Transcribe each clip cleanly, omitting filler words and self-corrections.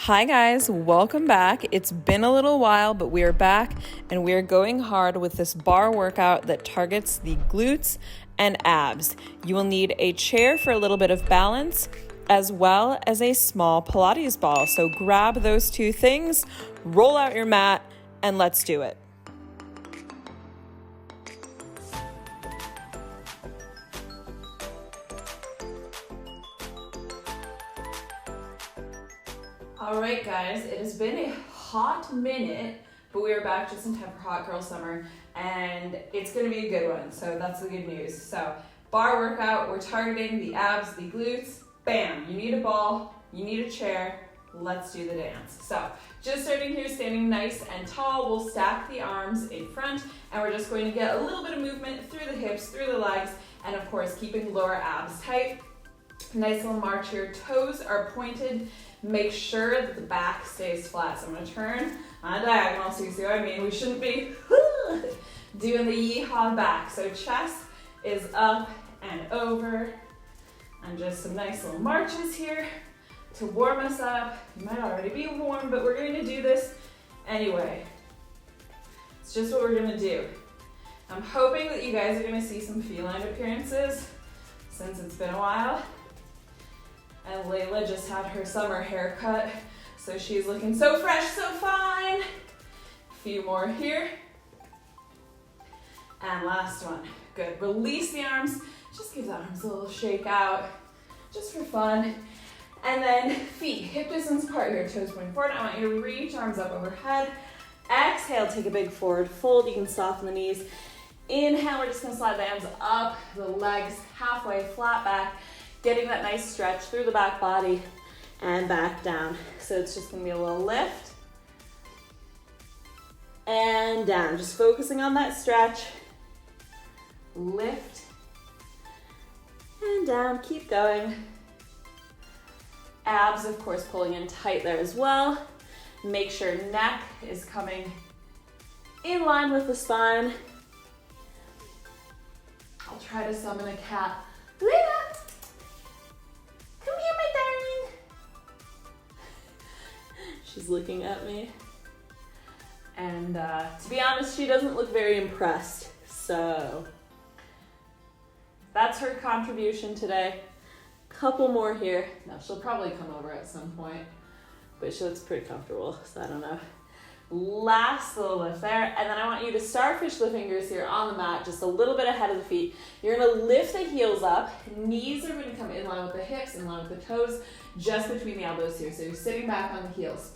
Hi guys, welcome back. It's been a little while, but we are back and we are going hard with this bar workout that targets the glutes and abs. You will need a chair for a little bit of balance as well as a small Pilates ball. So grab those two things, roll out your mat, and let's do it. All right, guys, it has been a hot minute, but we are back just in time for Hot Girl Summer, and it's going to be a good one, so that's the good news. So, bar workout, we're targeting the abs, the glutes, bam, you need a ball, you need a chair, let's do the dance. So, just starting here, standing nice and tall, we'll stack the arms in front, and we're just going to get a little bit of movement through the hips, through the legs, and of course, keeping lower abs tight. Nice little march here, toes are pointed. Make sure that the back stays flat. So I'm gonna turn on a diagonal, so you see what I mean? We shouldn't be doing the yeehaw back. So chest is up and over. And just some nice little marches here to warm us up. You might already be warm, but we're going to do this anyway. It's just what we're gonna do. I'm hoping that you guys are gonna see some feline appearances since it's been a while. And Layla just had her summer haircut, so she's looking so fresh, so fine. A few more here. And last one. Good. Release the arms. Just give the arms a little shake out, just for fun. And then feet, hip distance apart here, toes pointing forward. I want you to reach arms up overhead. Exhale, take a big forward fold. You can soften the knees. Inhale, we're just gonna slide the arms up, the legs halfway, flat back. Getting that nice stretch through the back body and back down. So it's just gonna be a little lift and down. Just focusing on that stretch. Lift and down, keep going. Abs, of course, pulling in tight there as well. Make sure neck is coming in line with the spine. I'll try to summon a cat. Lena! Come here, my darling. She's looking at me. And to be honest, she doesn't look very impressed. So that's her contribution today. Couple more here. Now she'll probably come over at some point, but she looks pretty comfortable, so I don't know. Last little lift there, and then I want you to starfish the fingers here on the mat, just a little bit ahead of the feet. You're gonna lift the heels up, knees are gonna come in line with the hips, in line with the toes, just between the elbows here. So you're sitting back on the heels.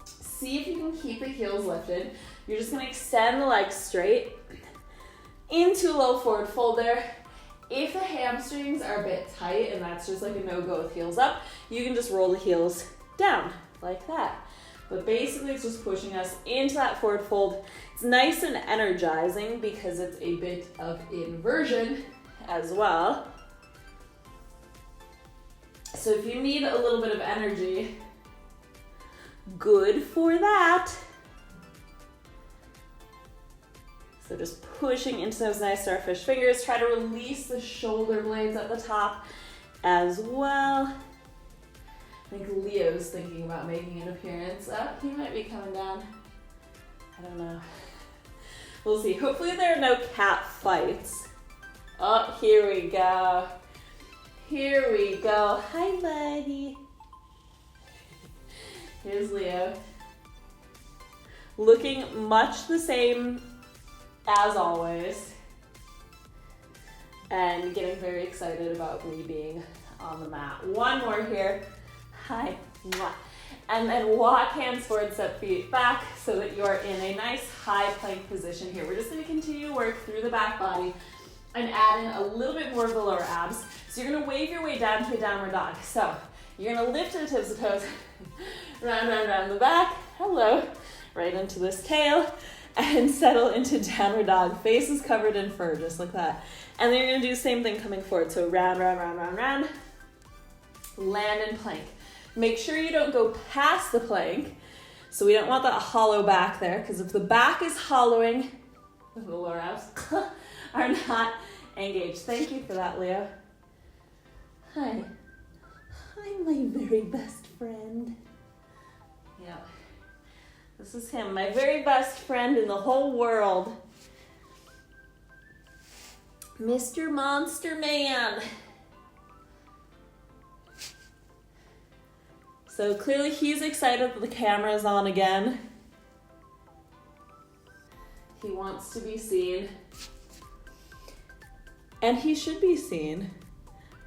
See if you can keep the heels lifted. You're just gonna extend the legs straight into a little forward fold there. If the hamstrings are a bit tight, and that's just like a no-go with heels up, you can just roll the heels down, like that. But basically it's just pushing us into that forward fold. It's nice and energizing because it's a bit of inversion as well. So if you need a little bit of energy, good for that. So just pushing into those nice starfish fingers. Try to release the shoulder blades at the top as well. I think Leo's thinking about making an appearance. Oh, he might be coming down. I don't know. We'll see. Hopefully there are no cat fights. Oh, here we go. Here we go. Hi, buddy. Here's Leo. Looking much the same as always. And getting very excited about me being on the mat. One more here. Hi. And then walk hands forward, step feet back so that you're in a nice high plank position here. We're just gonna continue to work through the back body and add in a little bit more of the lower abs. So you're gonna wave your way down to a downward dog. So you're gonna lift to the tips of toes, round, round, round the back, hello, right into this tail, and settle into downward dog. Face is covered in fur, just like that. And then you're gonna do the same thing coming forward. So round, round, round, round, round, land and plank. Make sure you don't go past the plank. So we don't want that hollow back there, because if the back is hollowing, the lower abs are not engaged. Thank you for that, Leo. Hi. Hi, my very best friend. This is him, my very best friend in the whole world. Mr. Monster Man. So clearly he's excited that the camera is on again. He wants to be seen. And he should be seen.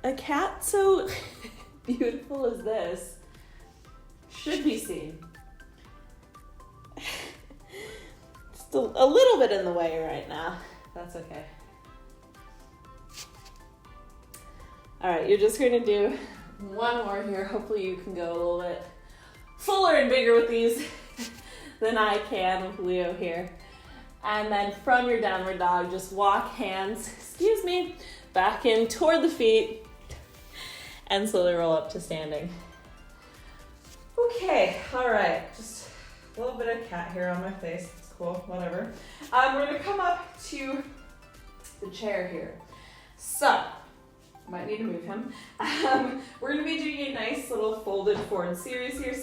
A cat so beautiful as this should be seen. Just a little bit in the way right now. That's okay. All right, you're just gonna do one more here. Hopefully you can go a little bit fuller and bigger with these than I can with Leo here. And then from your downward dog, just walk hands, back in toward the feet and slowly roll up to standing. Okay, all right, just a little bit of cat hair on my face. It's cool, whatever. We're gonna come up to the chair here. So, might need to move him. We're gonna be doing a nice little folded forward series here.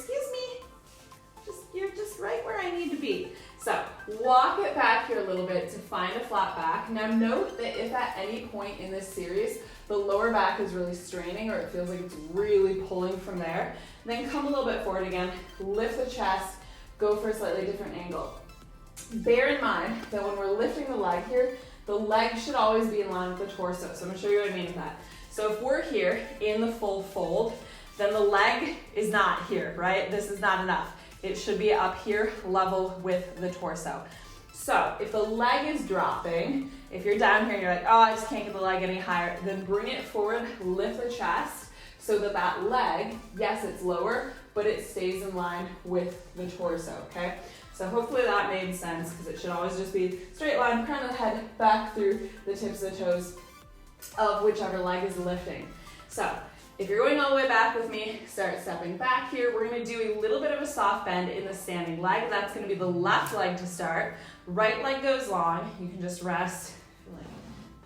You're just right where I need to be. So, walk it back here a little bit to find a flat back. Now note that if at any point in this series, the lower back is really straining or it feels like it's really pulling from there, then come a little bit forward again, lift the chest, go for a slightly different angle. Bear in mind that when we're lifting the leg here, the leg should always be in line with the torso. So I'm gonna show you what I mean with that. So if we're here in the full fold, then the leg is not here, right? This is not enough. It should be up here level with the torso. So if the leg is dropping, if you're down here and you're like, oh, I just can't get the leg any higher, then bring it forward, lift the chest so that that leg, yes, it's lower, but it stays in line with the torso, okay? So hopefully that made sense because it should always just be straight line, crown of the head, back through the tips of the toes of whichever leg is lifting. So if you're going all the way back with me, start stepping back here. We're gonna do a little bit of a soft bend in the standing leg. That's gonna be the left leg to start. Right leg goes long. You can just rest,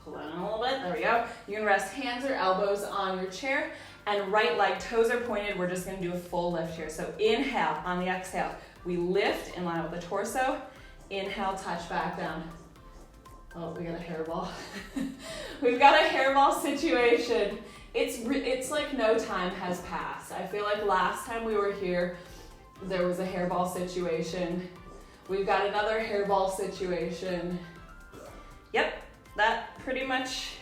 pull in a little bit, there we go. You can rest hands or elbows on your chair and right leg, toes are pointed. We're just gonna do a full lift here. So inhale, on the exhale, we lift in line with the torso. Inhale, touch back down. Oh, we got a hairball. We've got a hairball situation. It's like no time has passed. I feel like last time we were here, there was a hairball situation. We've got another hairball situation. Yep, that pretty much,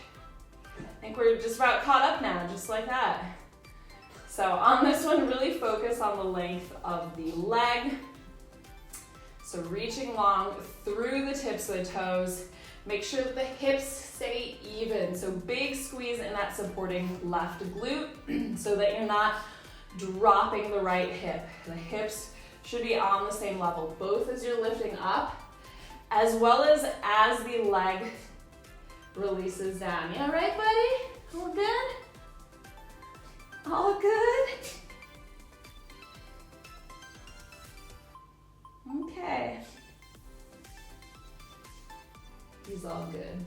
I think we're just about caught up now, just like that. So on this one, really focus on the length of the leg. So reaching long through the tips of the toes. Make sure that the hips stay even. So big squeeze in that supporting left glute so that you're not dropping the right hip. The hips should be on the same level, both as you're lifting up, as well as the leg releases down. You all right, buddy? All good? All good? Okay. He's all good.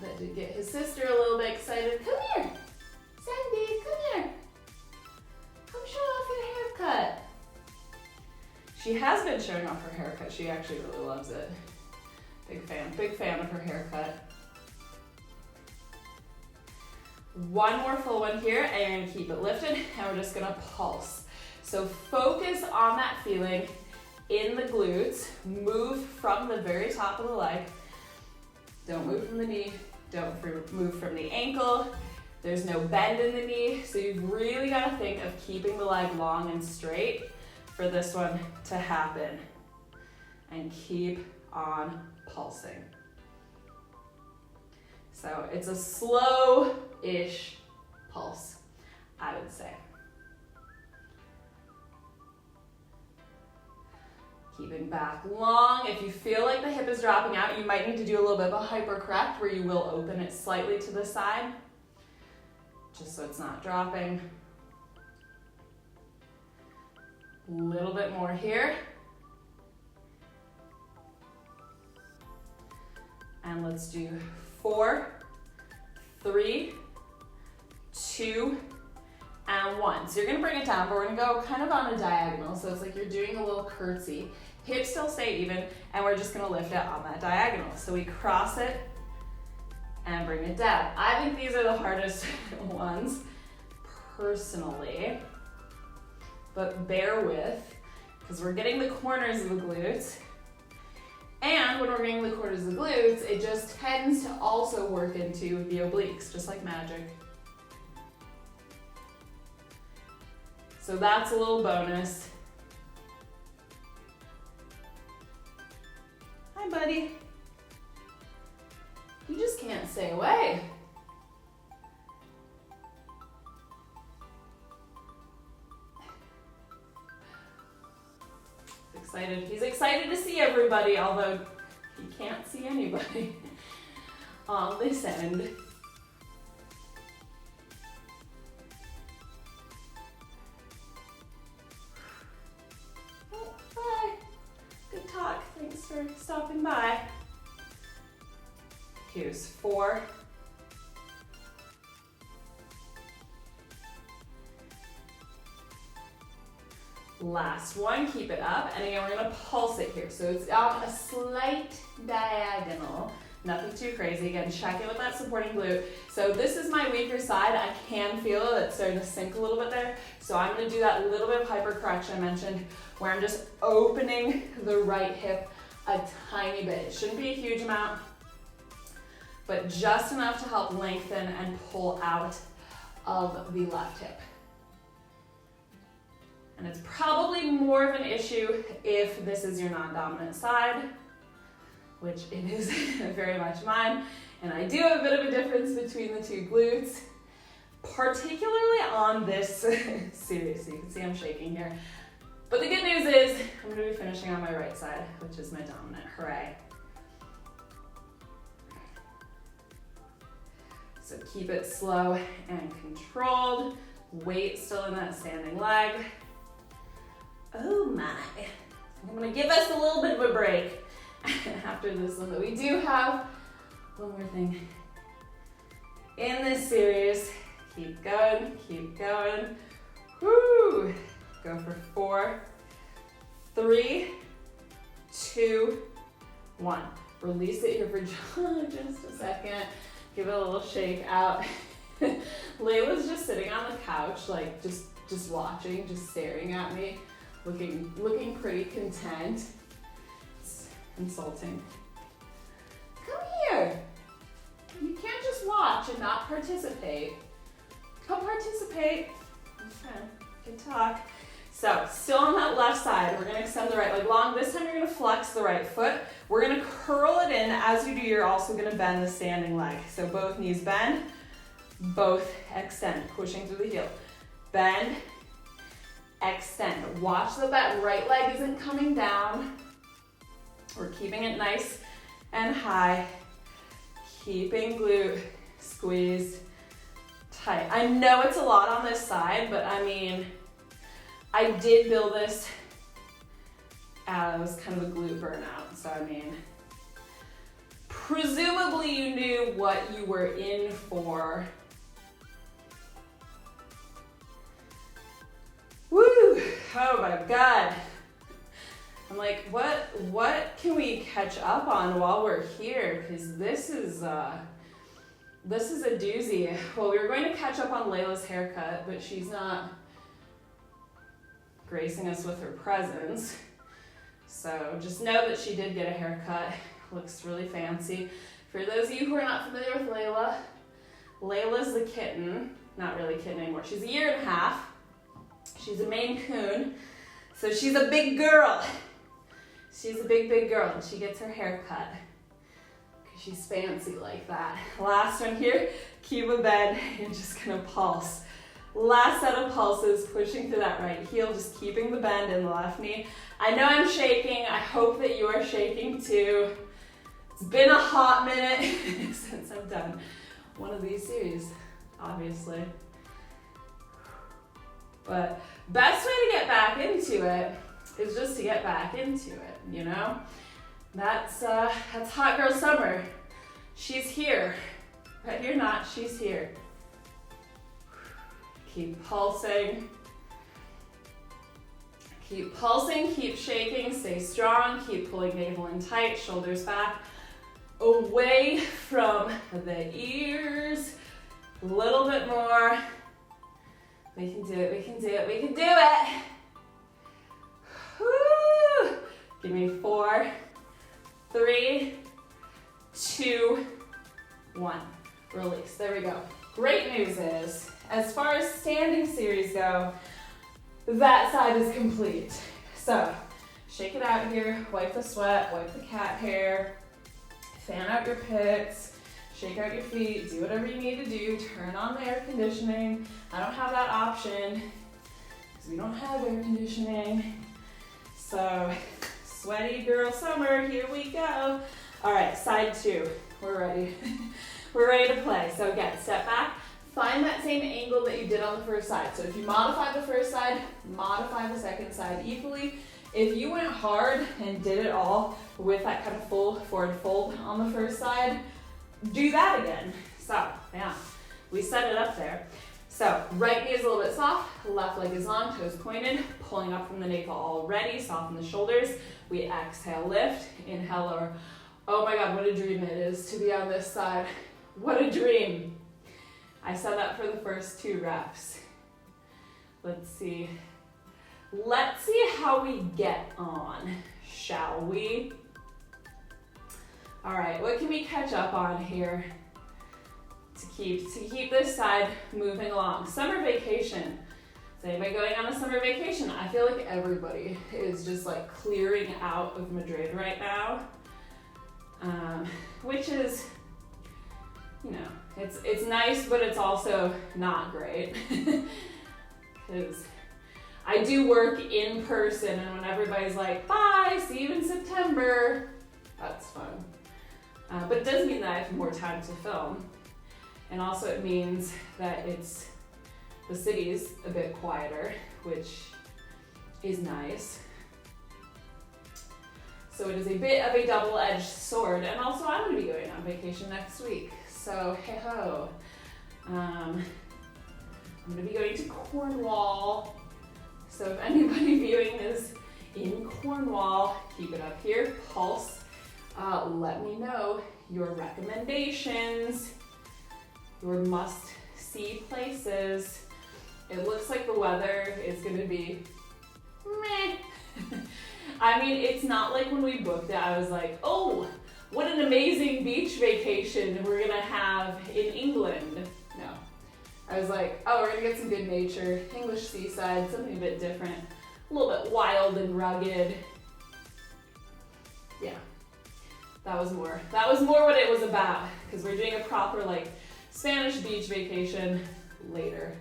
That did get his sister a little bit excited. Come here, Sandy, come here. Come show off your haircut. She has been showing off her haircut. She actually really loves it. Big fan of her haircut. One more full one here, and you're gonna keep it lifted, and we're just gonna pulse. So focus on that feeling in the glutes. Move from the very top of the leg. Don't move from the knee. Don't move from the ankle. There's no bend in the knee. So you've really got to think of keeping the leg long and straight for this one to happen. And keep on pulsing. So it's a slow-ish pulse, I would say. Keeping back long. If you feel like the hip is dropping out, you might need to do a little bit of a hypercorrect where you will open it slightly to the side, just so it's not dropping. A little bit more here. And let's do 4, 3, 2, and 1. So you're gonna bring it down, but we're gonna go kind of on a diagonal. So it's like you're doing a little curtsy. Hips still stay even, and we're just gonna lift it on that diagonal. So we cross it and bring it down. I think these are the hardest ones, personally, but bear with, because we're getting the corners of the glutes. And when we're getting the corners of the glutes, it just tends to also work into the obliques, just like magic. So that's a little bonus. Hi, buddy. You just can't stay away. Excited. He's excited to see everybody, although he can't see anybody on this end. Oh, bye. Good talk. Thanks for stopping by. Here's 4. Last one, keep it up, and again we're gonna pulse it here. So it's on a slight diagonal, nothing too crazy. Again, check in with that supporting glute. So this is my weaker side. I can feel it, it's starting to sink a little bit there. So I'm gonna do that little bit of hypercorrection I mentioned, where I'm just opening the right hip a tiny bit. It shouldn't be a huge amount, but just enough to help lengthen and pull out of the left hip. And it's probably more of an issue if this is your non-dominant side, which it is very much mine. And I do have a bit of a difference between the two glutes, particularly on this series. So you can see I'm shaking here. But the good news is I'm going to be finishing on my right side, which is my dominant. Hooray. So keep it slow and controlled. Weight still in that standing leg. Oh my. I'm gonna give us a little bit of a break after this one, but we do have one more thing in this series. Keep going, keep going. Woo! Go for 4, 3, 2, 1. Release it here for just a second. Give it a little shake out. Layla's just sitting on the couch, like just watching, just staring at me. Looking pretty content. It's insulting. Come here. You can't just watch and not participate. Come participate. Okay, good talk. So, still on that left side, we're gonna extend the right leg long. This time you're gonna flex the right foot. We're gonna curl it in. As you do, you're also gonna bend the standing leg. So both knees bend, both extend, pushing through the heel. Bend, extend. Watch that that right leg isn't coming down. We're keeping it nice and high. Keeping glute squeezed tight. I know it's a lot on this side, but I mean, I did build this as kind of a glute burnout. So I mean, presumably you knew what you were in for. Woo! Oh my God. I'm like, what can we catch up on while we're here? Because this is a doozy. Well, we were going to catch up on Layla's haircut, but she's not gracing us with her presence. So just know that she did get a haircut. Looks really fancy. For those of you who are not familiar with Layla, Layla's the kitten. Not really a kitten anymore. She's 1.5 years. She's a Maine Coon. So she's a big girl. She's a big girl, and she gets her hair cut because she's fancy like that. Last one here, keep a bend. You're just gonna pulse. Last set of pulses, pushing through that right heel, just keeping the bend in the left knee. I know I'm shaking. I hope that you are shaking too. It's been a hot minute since I've done one of these series, obviously. But best way to get back into it is just to get back into it, you know? That's hot girl summer. She's here. But you're not, she's here. Keep pulsing. Keep pulsing, keep shaking, stay strong, keep pulling navel in tight, shoulders back, away from the ears. A little bit more. We can do it, we can do it, we can do it. Woo! Give me 4, 3, 2, 1. Release, there we go. Great news is, as far as standing series go, that side is complete. So, shake it out here, wipe the sweat, wipe the cat hair, fan out your pits, shake out your feet, do whatever you need to do, turn on the air conditioning. I don't have that option, because we don't have air conditioning. So, sweaty girl summer, here we go. All right, side 2, we're ready. We're ready to play. So again, step back, find that same angle that you did on the first side. So if you modify the first side, modify the second side equally. If you went hard and did it all with that kind of full forward fold on the first side, do that again. So, yeah, we set it up there. So, right knee is a little bit soft, left leg is long, toes pointed, pulling up from the navel already, soften the shoulders. We exhale, lift, inhale, lower. Oh my God, what a dream it is to be on this side. What a dream. I said that for the first 2 reps. Let's see. Let's see how we get on, shall we? All right, what can we catch up on here to keep this side moving along? Summer vacation. Is anybody going on a summer vacation? I feel like everybody is just like clearing out of Madrid right now, which is, you know, it's nice, but it's also not great. Because I do work in person, and when everybody's like, bye, see you in September, that's fun. But it does mean that I have more time to film. And also it means that the city's a bit quieter, which is nice. So it is a bit of a double-edged sword. And also I'm gonna be going on vacation next week. So hey ho. I'm gonna be going to Cornwall. So if anybody viewing this in Cornwall, keep it up here, pulse. Let me know your recommendations, your must-see places. It looks like the weather is gonna be meh. I mean, it's not like when we booked it, I was like, oh, what an amazing beach vacation we're gonna have in England. No. I was like, oh, we're gonna get some good nature, English seaside, something a bit different, a little bit wild and rugged. Yeah, that was more what it was about, because we're doing a proper like Spanish beach vacation later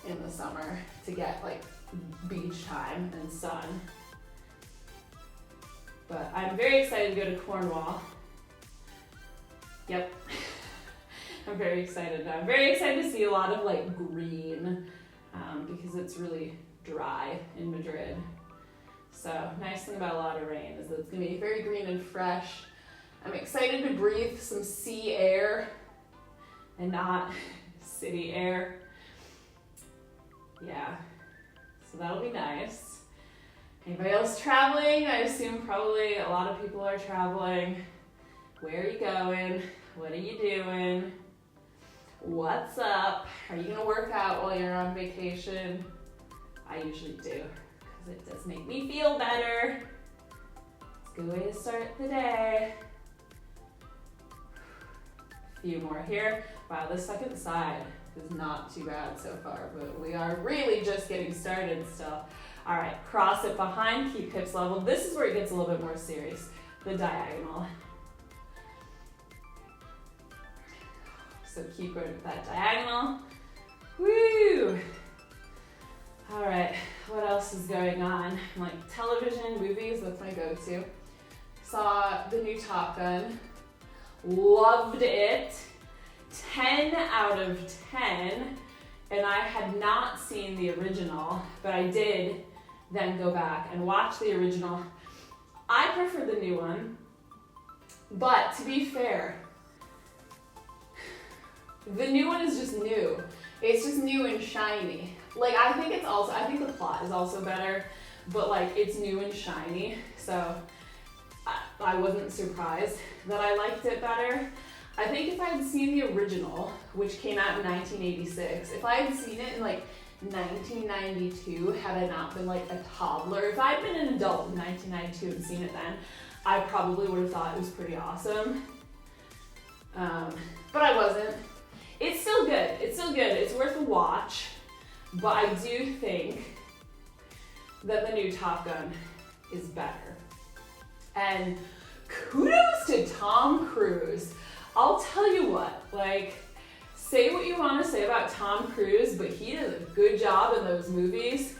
in the summer to get like beach time and sun. But I'm very excited to go to Cornwall. Yep. I'm very excited. I'm very excited to see a lot of like green because it's really dry in Madrid. So nice thing about a lot of rain is that it's gonna be very green and fresh. I'm excited to breathe some sea air and not city air. Yeah, so that'll be nice. Anybody else traveling? I assume probably a lot of people are traveling. Where are you going? What are you doing? What's up? Are you gonna work out while you're on vacation? I usually do, because it does make me feel better. It's a good way to start the day. A few more here. Wow, the second side is not too bad so far, but we are really just getting started still. All right, cross it behind, keep hips level. This is where it gets a little bit more serious, the diagonal. So keep going with that diagonal. Woo! All right, what else is going on? Like television, movies, that's my go-to. Saw the new Top Gun, loved it, 10 out of 10. And I had not seen the original, but I did then go back and watch the original. I prefer the new one, but to be fair, the new one is just new. It's just new and shiny. Like, I think the plot is also better, but like it's new and shiny, so I wasn't surprised that I liked it better. I think if I had seen the original, which came out in 1986, if I had seen it in like 1992, had I not been like a toddler, if I'd been an adult in 1992 and seen it then, I probably would have thought it was pretty awesome. But I wasn't. It's still good. It's still good. It's worth a watch. But I do think that the new Top Gun is better. And kudos to Tom Cruise. I'll tell you what, like, say what you want to say about Tom Cruise, but he does a good job in those movies.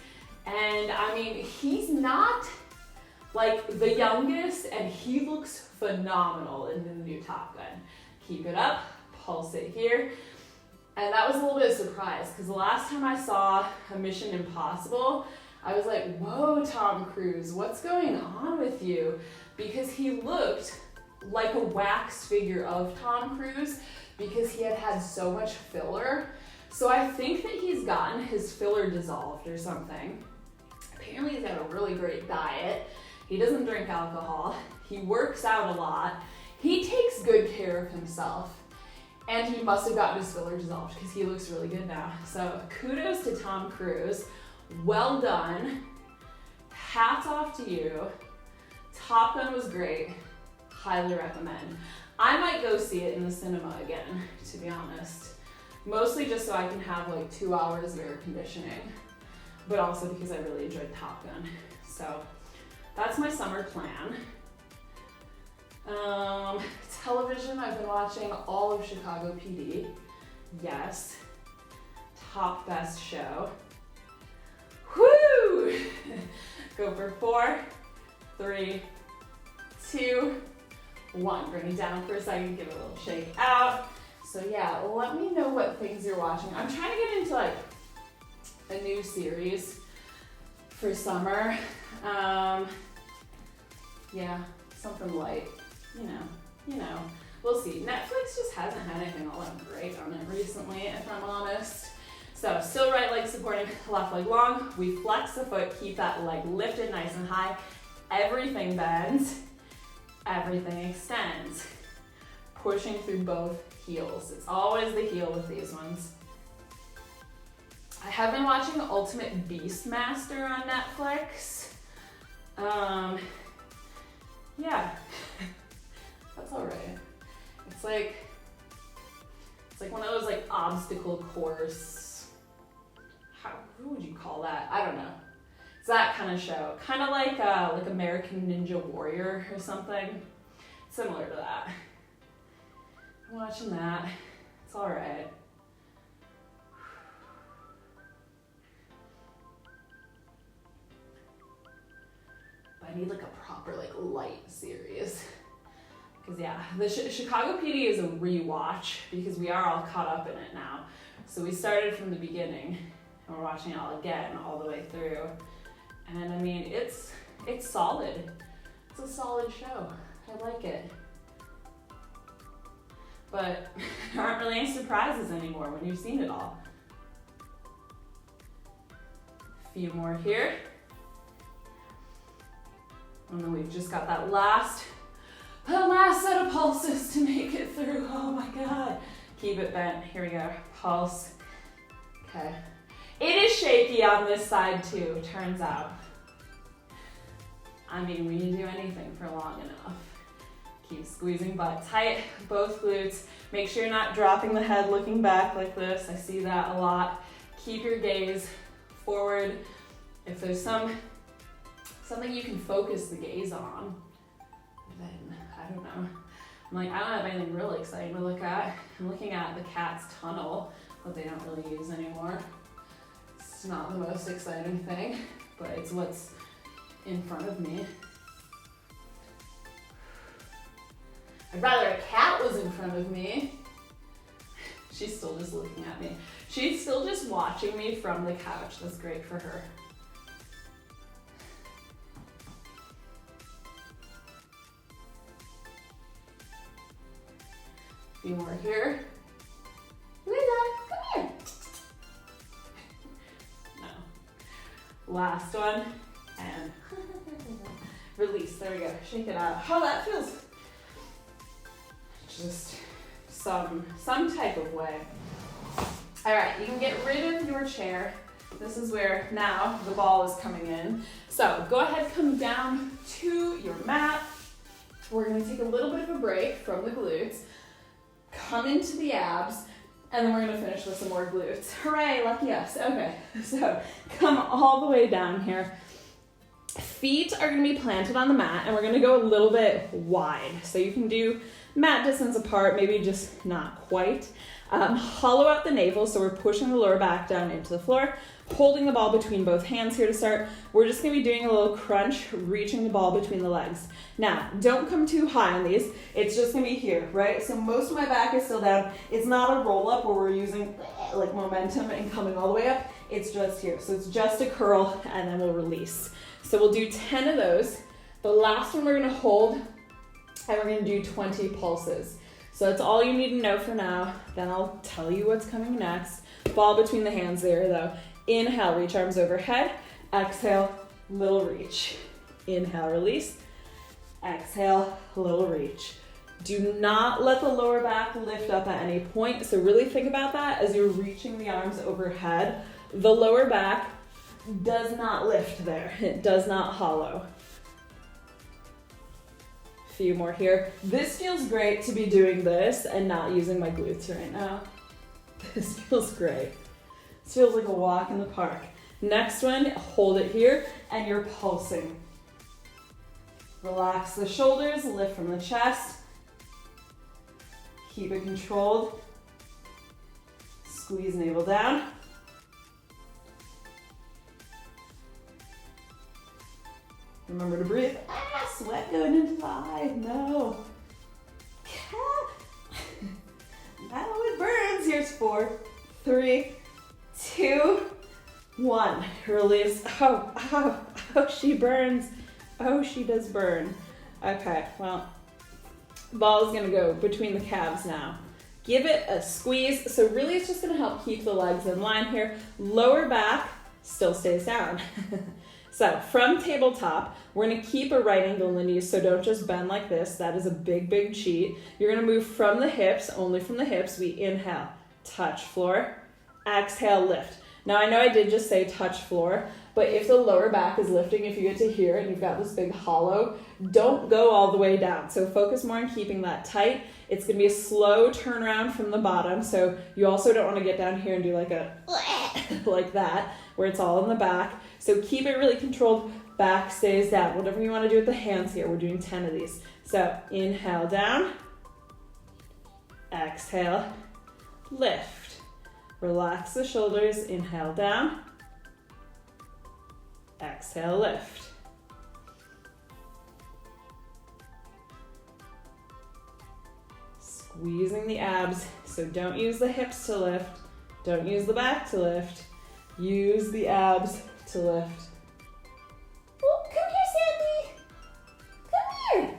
And I mean, he's not like the youngest, and he looks phenomenal in the new Top Gun. Keep it up, pulse it here. And that was a little bit of a surprise, because the last time I saw a Mission Impossible, I was like, whoa, Tom Cruise, what's going on with you? Because he looked like a wax figure of Tom Cruise, because he had had so much filler. So I think that he's gotten his filler dissolved or something. Apparently he's got a really great diet. He doesn't drink alcohol. He works out a lot. He takes good care of himself. And he must have gotten his filler dissolved, because he looks really good now. So kudos to Tom Cruise. Well done. Hats off to you. Top Gun was great. Highly recommend. I might go see it in the cinema again, to be honest. Mostly just so I can have like 2 hours of air conditioning, but also because I really enjoyed Top Gun. So that's my summer plan. Television, I've been watching all of Chicago PD. Yes. Top best show. Woo! Go for 4, 3, 2, 1. Bring it down for a second, give it a little shake out. So yeah, let me know what things you're watching. I'm trying to get into like a new series for summer. Yeah, something light, you know. We'll see. Netflix just hasn't had anything all that great on it recently, if I'm honest. So still right leg supporting, left leg long. We flex the foot, keep that leg lifted nice and high. Everything bends, everything extends. Pushing through both heels. It's always the heel with these ones. I have been watching Ultimate Beastmaster on Netflix. Yeah, that's all right. It's like one of those like obstacle course. Who would you call that? I don't know. It's that kind of show, kind of like American Ninja Warrior or something, similar to that. I'm watching that. It's all right. But I need like a proper like light series. Because yeah, the Chicago PD is a rewatch because we are all caught up in it now. So we started from the beginning and we're watching it all again all the way through. And I mean, it's solid. It's a solid show. I like it. But there aren't really any surprises anymore when you've seen it all. A few more here. And then we've just got that last set of pulses to make it through. Oh my God. Keep it bent. Here we go. Pulse. Okay. It is shaky on this side too, turns out. I mean, when you do anything for long enough. Keep squeezing butt tight, both glutes. Make sure you're not dropping the head, looking back like this. I see that a lot. Keep your gaze forward. If there's something you can focus the gaze on, then I don't know. I'm like, I don't have anything really exciting to look at. I'm looking at the cat's tunnel that they don't really use anymore. It's not the most exciting thing, but it's what's in front of me. I'd rather a cat was in front of me. She's still just looking at me. She's still just watching me from the couch. That's great for her. A few more here. Lisa, come here. Last one, and release. There we go. Shake it out. How that feels. Just some type of way. All right, you can get rid of your chair. This is where now the ball is coming in. So go ahead, come down to your mat. We're gonna take a little bit of a break from the glutes, come into the abs, and then we're gonna finish with some more glutes. Hooray, lucky us. Okay, so come all the way down here. Feet are gonna be planted on the mat, and we're gonna go a little bit wide. So you can do mat distance apart, maybe just not quite. Hollow out the navel, so we're pushing the lower back down into the floor, holding the ball between both hands here to start. We're just gonna be doing a little crunch, reaching the ball between the legs. Now, don't come too high on these. It's just gonna be here, right? So most of my back is still down. It's not a roll up where we're using like momentum and coming all the way up. It's just here. So it's just a curl, and then we'll release. So we'll do 10 of those. The last one we're gonna hold, and we're gonna do 20 pulses. So that's all you need to know for now. Then I'll tell you what's coming next. Ball between the hands there though. Inhale, reach arms overhead. Exhale, little reach. Inhale, release. Exhale, little reach. Do not let the lower back lift up at any point. So really think about that as you're reaching the arms overhead. The lower back does not lift there. It does not hollow. Few more here. This feels great to be doing this and not using my glutes right now. This feels great. This feels like a walk in the park. Next one, hold it here and you're pulsing. Relax the shoulders, lift from the chest. Keep it controlled. Squeeze navel down. Remember to breathe. Sweat going into the eye. No. Now it burns. Here's 4, 3, 2, 1. Release. Oh, she burns. Oh, she does burn. Okay, well, ball is gonna go between the calves now. Give it a squeeze. So really it's just gonna help keep the legs in line here. Lower back still stays down. So from tabletop, we're gonna keep a right angle in the knees, so don't just bend like this. That is a big, big cheat. You're gonna move from the hips, only from the hips. We inhale, touch floor, exhale, lift. Now I know I did just say touch floor, but if the lower back is lifting, if you get to here and you've got this big hollow, don't go all the way down. So focus more on keeping that tight. It's gonna be a slow turnaround from the bottom, so you also don't wanna get down here and do like a like that, where it's all in the back. So keep it really controlled, back stays down. Whatever you wanna do with the hands here, we're doing 10 of these. So inhale down, exhale, lift. Relax the shoulders, inhale down, exhale, lift. Squeezing the abs, so don't use the hips to lift, don't use the back to lift, use the abs to lift. Oh, come here, Sandy. Come here.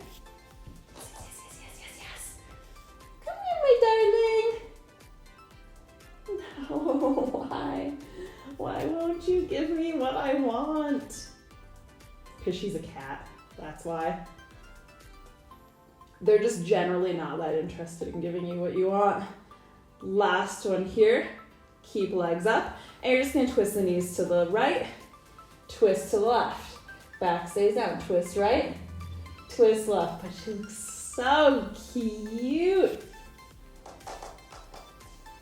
Yes. Come here, my darling. No, why? Why won't you give me what I want? Because she's a cat, that's why. They're just generally not that interested in giving you what you want. Last one here. Keep legs up. And you're just going to twist the knees to the right, twist to the left. Back stays down. Twist right, twist left. But she looks so cute.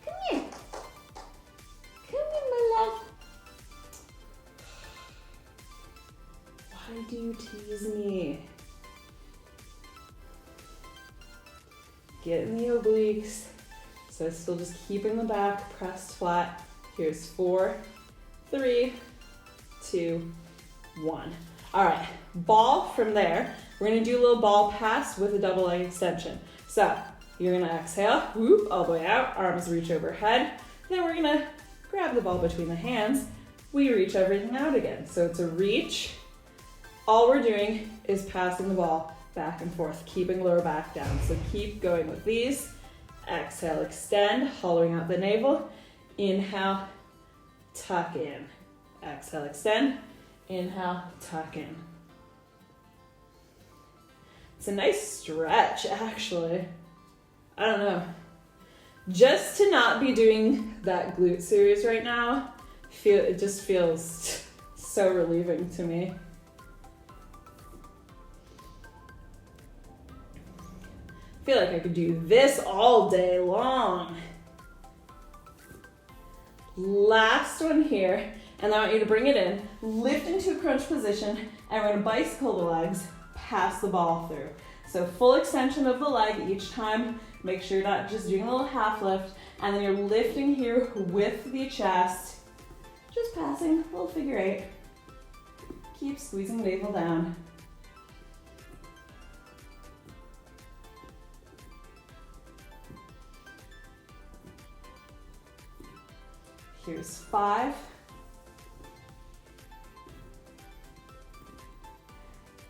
Come here. Come here, my love. Why do you tease me? Get in the obliques. So still just keeping the back pressed flat. Here's 4, 3, 2, 1. All right, ball from there. We're gonna do a little ball pass with a double leg extension. So you're gonna exhale, whoop, all the way out, arms reach overhead. Then we're gonna grab the ball between the hands. We reach everything out again. So it's a reach. All we're doing is passing the ball back and forth, keeping lower back down. So keep going with these. Exhale, extend, hollowing out the navel. Inhale, tuck in. Exhale, extend. Inhale, tuck in. It's a nice stretch, actually. I don't know. Just to not be doing that glute series right now, it just feels so relieving to me. I feel like I could do this all day long. Last one here, and I want you to bring it in, lift into a crunch position, and we're gonna bicycle the legs, pass the ball through. So full extension of the leg each time. Make sure you're not just doing a little half lift, and then you're lifting here with the chest, just passing, a little figure eight. Keep squeezing navel down. Here's 5.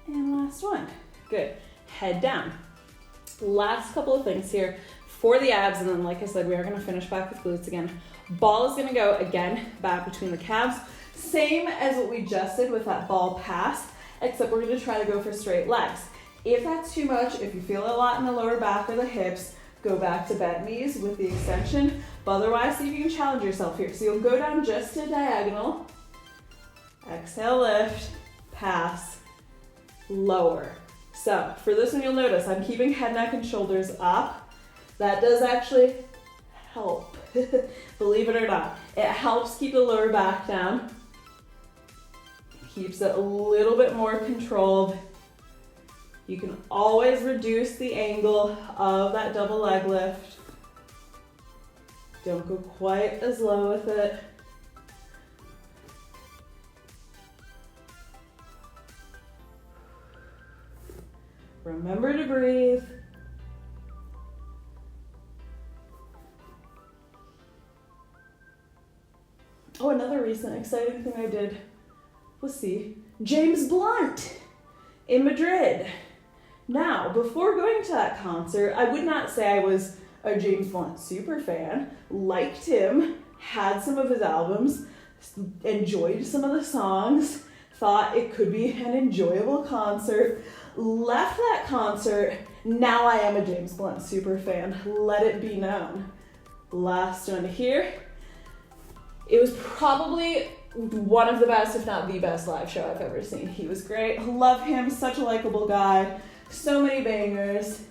And last one. Good. Head down. Last couple of things here for the abs, and then like I said, we are going to finish back with glutes again. Ball is going to go again back between the calves. Same as what we just did with that ball pass, except we're going to try to go for straight legs. If that's too much, if you feel a lot in the lower back or the hips, go back to bent knees with the extension. But otherwise, see if you can challenge yourself here. So you'll go down just to diagonal. Exhale, lift, pass, lower. So for this one, you'll notice I'm keeping head, neck, and shoulders up. That does actually help, believe it or not. It helps keep the lower back down. Keeps it a little bit more controlled. You can always reduce the angle of that double leg lift. Don't go quite as low with it. Remember to breathe. Oh, another recent exciting thing I did was see James Blunt in Madrid. Now, before going to that concert, I would not say I was a James Blunt super fan. Liked him, had some of his albums, enjoyed some of the songs, thought it could be an enjoyable concert. Left that concert, now I am a James Blunt super fan. Let it be known. Last one here. It was probably one of the best, if not the best live show I've ever seen. He was great. Love him, such a likable guy. So many bangers.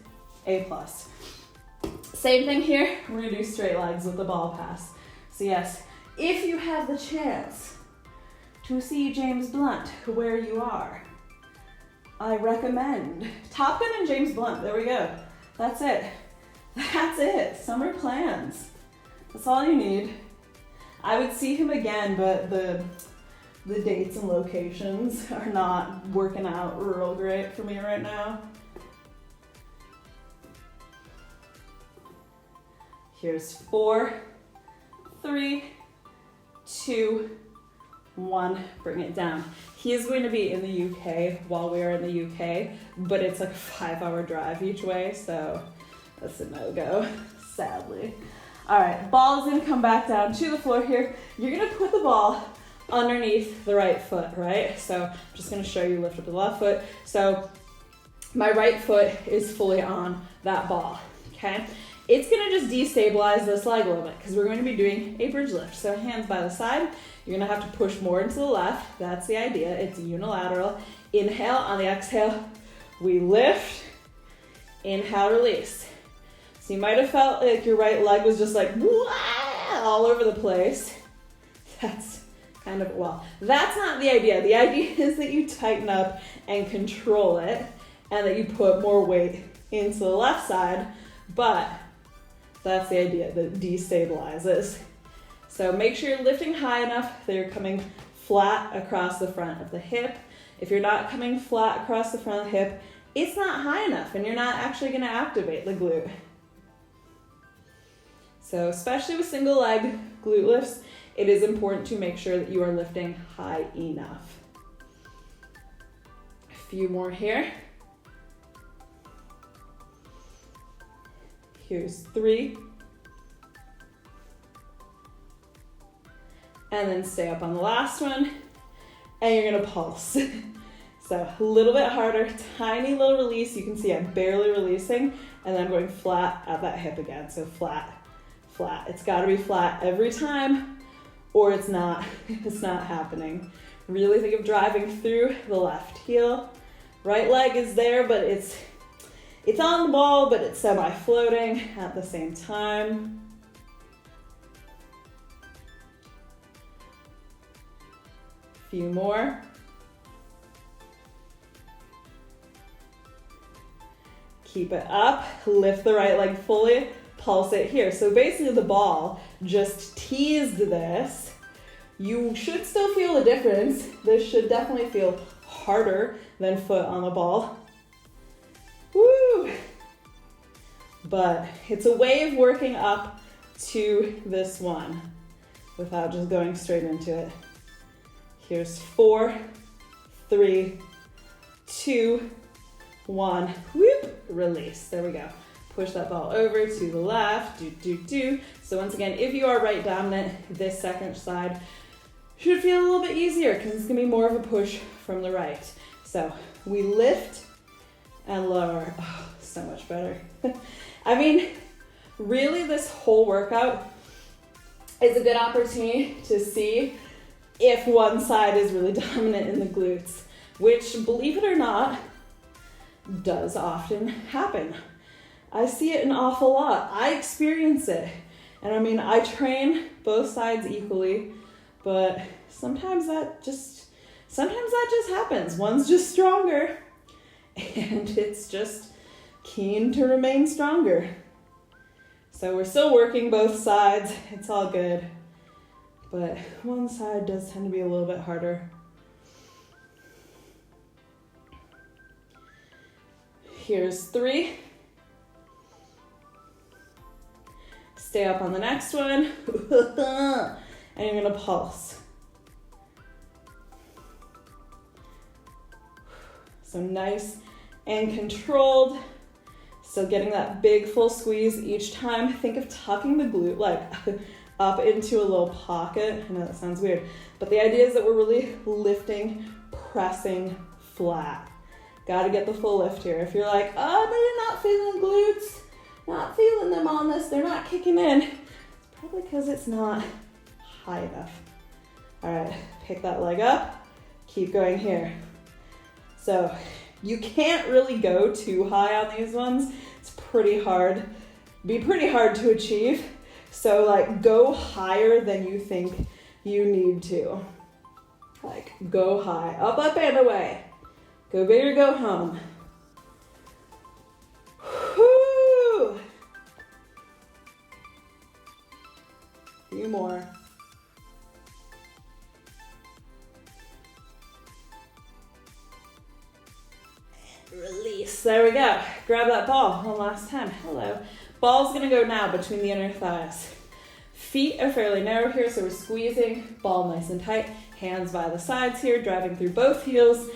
A+. Same thing here. We're gonna do straight legs with the ball pass. So yes, if you have the chance to see James Blunt where you are, I recommend Top Gun and James Blunt. There we go. That's it. That's it. Summer plans. That's all you need. I would see him again, but the dates and locations are not working out real great for me right now. Here's 4, 3, 2, 1. Bring it down. He is going to be in the UK while we are in the UK, but it's like a 5-hour drive each way, so that's a no-go, sadly. All right, ball is gonna come back down to the floor here. You're gonna put the ball underneath the right foot, right? So I'm just gonna show you lift up the left foot. So my right foot is fully on that ball, okay? It's gonna just destabilize this leg a little bit because we're going to be doing a bridge lift. So hands by the side, you're gonna have to push more into the left. That's the idea, it's unilateral. Inhale, on the exhale, we lift, inhale, release. So you might have felt like your right leg was just like all over the place. That's kind of, well, that's not the idea. The idea is that you tighten up and control it and that you put more weight into the left side, but that's the idea, that it destabilizes. So make sure you're lifting high enough that you're coming flat across the front of the hip. If you're not coming flat across the front of the hip, it's not high enough and you're not actually gonna activate the glute. So especially with single leg glute lifts, it is important to make sure that you are lifting high enough. A few more here. Here's 3. And then stay up on the last one. and you're gonna pulse. So a little bit harder, tiny little release. You can see I'm barely releasing, and then I'm going flat at that hip again. So flat, flat. It's gotta be flat every time, or it's not happening. Really think of driving through the left heel. Right leg is there, but it's on the ball, but it's semi-floating at the same time. Few more. Keep it up, lift the right leg fully, pulse it here. So basically the ball just teased this. You should still feel a difference. This should definitely feel harder than foot on the ball. Woo! But it's a way of working up to this one without just going straight into it. Here's 4, 3, 2, 1, whoop, release. There we go. Push that ball over to the left, do. So once again, if you are right dominant, this second side should feel a little bit easier because it's gonna be more of a push from the right. So we lift and lower. Oh, so much better. I mean, really this whole workout is a good opportunity to see if one side is really dominant in the glutes, which, believe it or not, does often happen. I see it an awful lot. I experience it. And I mean, I train both sides equally, but sometimes that just happens. One's just stronger, and it's just keen to remain stronger. So we're still working both sides. It's all good. But one side does tend to be a little bit harder. Here's 3. Stay up on the next one. And you're gonna pulse. So nice and controlled. So getting that big full squeeze each time. Think of tucking the glute like up into a little pocket. I know that sounds weird, but the idea is that we're really lifting, pressing flat. Gotta get the full lift here. If you're like, oh, but you're not feeling glutes, not feeling them on this, they're not kicking in, it's probably because it's not high enough. All right, pick that leg up, keep going here. So you can't really go too high on these ones. It's pretty hard, be pretty hard to achieve. So like go higher than you think you need to. Like go high, up and away. Go big or go home. Whoo! Few more. Release. There we go. Grab that ball one last time. Hello. Ball's gonna go now between the inner thighs. Feet are fairly narrow here, so we're squeezing, ball nice and tight. Hands by the sides here, driving through both heels.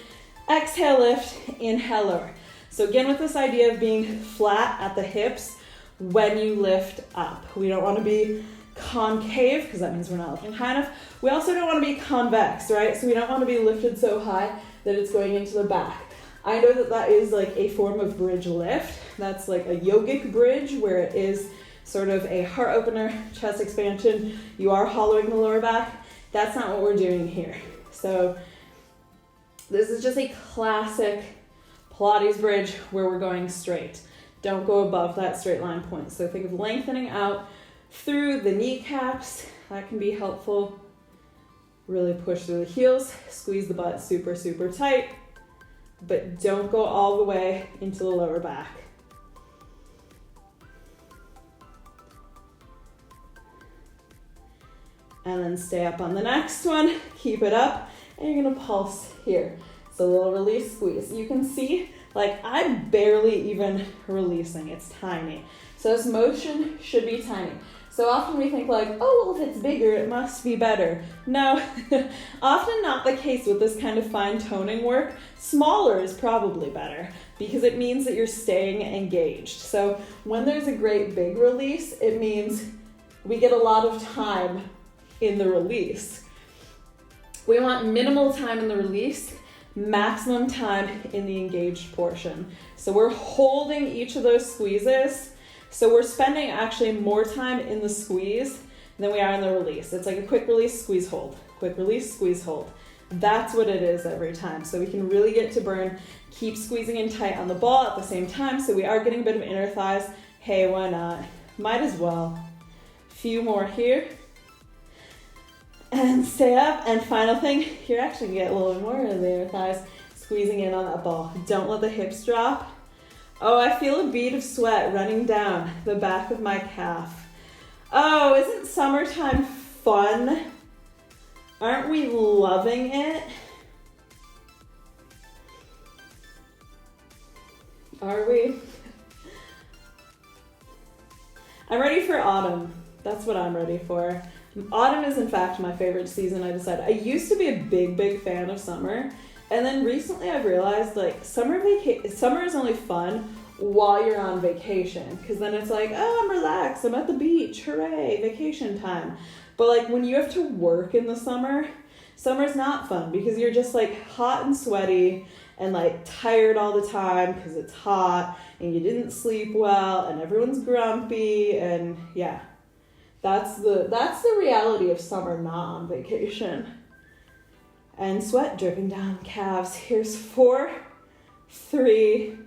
Exhale, lift, inhale, lower. So again, with this idea of being flat at the hips when you lift up. We don't want to be concave because that means we're not lifting high enough. We also don't want to be convex, right? So we don't want to be lifted so high that it's going into the back. I know that that is like a form of bridge lift. That's like a yogic bridge where it is sort of a heart opener, chest expansion. You are hollowing the lower back. That's not what we're doing here. So this is just a classic Pilates bridge where we're going straight. Don't go above that straight line point. So think of lengthening out through the kneecaps. That can be helpful. Really push through the heels. Squeeze the butt super, super tight. But don't go all the way into the lower back. And then stay up on the next one. Keep it up. And you're gonna pulse here. So a little release, squeeze. You can see, like, I'm barely even releasing. It's tiny. So this motion should be tiny. So often we think like, oh, well, if it's bigger, it must be better. No, often not the case with this kind of fine toning work. Smaller is probably better because it means that you're staying engaged. So when there's a great big release, it means we get a lot of time in the release. We want minimal time in the release, maximum time in the engaged portion. So we're holding each of those squeezes. So we're spending actually more time in the squeeze than we are in the release. It's like a quick release, squeeze, hold. Quick release, squeeze, hold. That's what it is every time. So we can really get to burn, keep squeezing in tight on the ball at the same time. So we are getting a bit of inner thighs. Hey, why not? Might as well. Few more here. And stay up. And final thing, you're actually gonna get a little bit more of the inner thighs, squeezing in on that ball. Don't let the hips drop. Oh, I feel a bead of sweat running down the back of my calf. Oh, isn't summertime fun? Aren't we loving it? Are we? I'm ready for autumn. That's what I'm ready for. Autumn is in fact my favorite season, I decided. I used to be a big fan of summer, and then recently I've realized like summer is only fun while you're on vacation, because then it's like, oh, I'm relaxed, I'm at the beach, hooray, vacation time. But like when you have to work in the summer's not fun, because you're just like hot and sweaty and like tired all the time because it's hot and you didn't sleep well and everyone's grumpy, and yeah. That's the reality of summer not on vacation. And sweat dripping down calves. Here's 4, 3,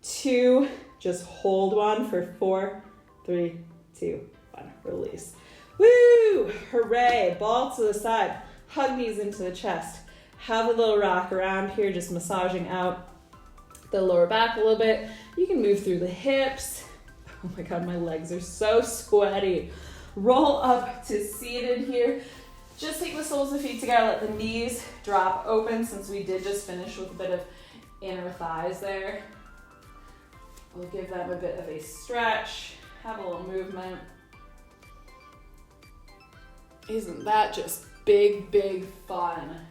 2. Just hold one for 4, 3, 2, 1. Release. Woo! Hooray! Ball to the side. Hug knees into the chest. Have a little rock around here, just massaging out the lower back a little bit. You can move through the hips. Oh my God, my legs are so sweaty. Roll up to seated here. Just take the soles of the feet together, let the knees drop open, since we did just finish with a bit of inner thighs there. We'll give them a bit of a stretch, have a little movement. Isn't that just big fun?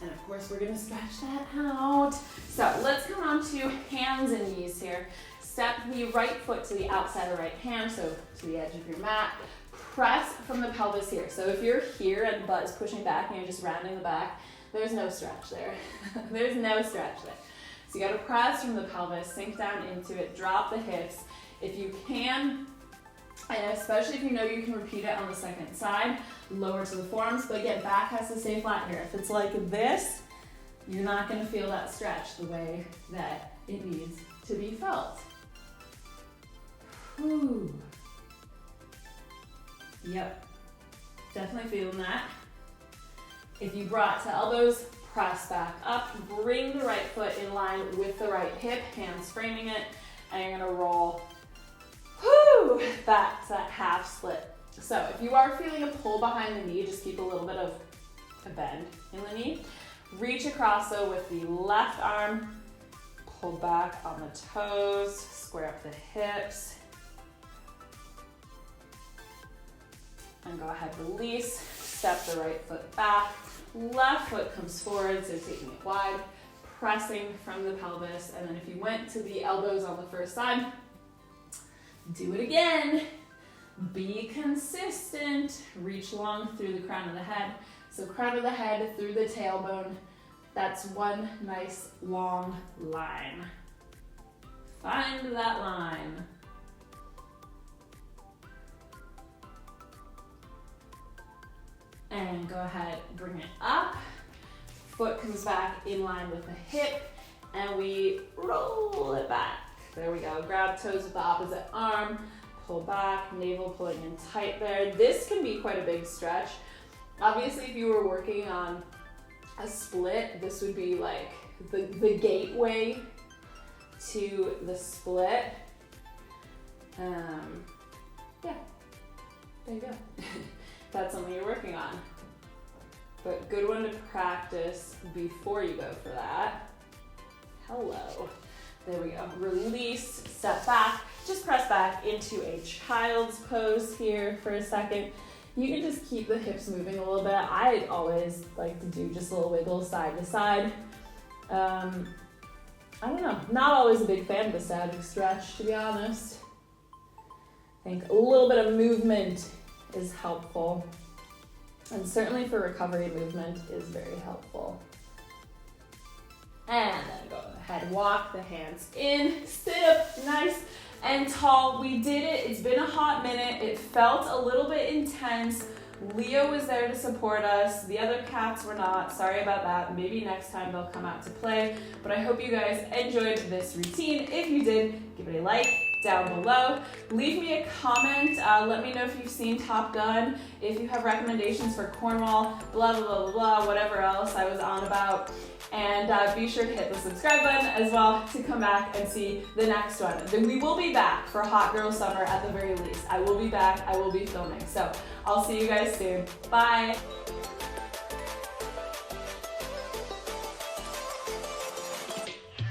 And of course we're gonna stretch that out. So let's come on to hands and knees here. Step the right foot to the outside of the right hand, so to the edge of your mat. Press from the pelvis here. So if you're here and the butt is pushing back and you're just rounding the back, there's no stretch there. There's no stretch there. So you gotta press from the pelvis, sink down into it, drop the hips. If you can, and especially if you know you can repeat it on the second side, lower to the forearms, but again, back has to stay flat here. If it's like this, you're not gonna feel that stretch the way that it needs to be felt. Whew. Yep, definitely feeling that. If you brought to elbows, press back up, bring the right foot in line with the right hip, hands framing it, and you're gonna roll back to that half split. So if you are feeling a pull behind the knee, just keep a little bit of a bend in the knee. Reach across though with the left arm, pull back on the toes, square up the hips, and go ahead, release, step the right foot back, left foot comes forward, so taking it wide, pressing from the pelvis, and then if you went to the elbows on the first side, do it again. Be consistent, reach long through the crown of the head. So crown of the head through the tailbone, that's one nice long line. Find that line. And go ahead, bring it up. Foot comes back in line with the hip, and we roll it back. There we go. Grab toes with the opposite arm, pull back, navel pulling in tight there. This can be quite a big stretch. Obviously, if you were working on a split, this would be like the gateway to the split. Yeah, there you go. That's something you're working on. But good one to practice before you go for that. Hello. There we go. Release, step back. Just press back into a child's pose here for a second. You can just keep the hips moving a little bit. I always like to do just a little wiggle side to side. I don't know. Not always a big fan of the static stretch, to be honest. I think a little bit of movement is helpful. And certainly for recovery, movement is very helpful. And then go ahead, walk the hands in, sit up nice and tall. We did it. It's been a hot minute. It felt a little bit intense. Leo was there to support us. The other cats were not. Sorry about that. Maybe next time they'll come out to play. But I hope you guys enjoyed this routine. If you did, give it a like down below. Leave me a comment. Let me know if you've seen Top Gun, if you have recommendations for Cornwall, blah, blah, blah, blah, blah, whatever else I was on about. And be sure to hit the subscribe button as well to come back and see the next one. Then we will be back for Hot Girl Summer at the very least. I will be back. I will be filming. So I'll see you guys soon. Bye.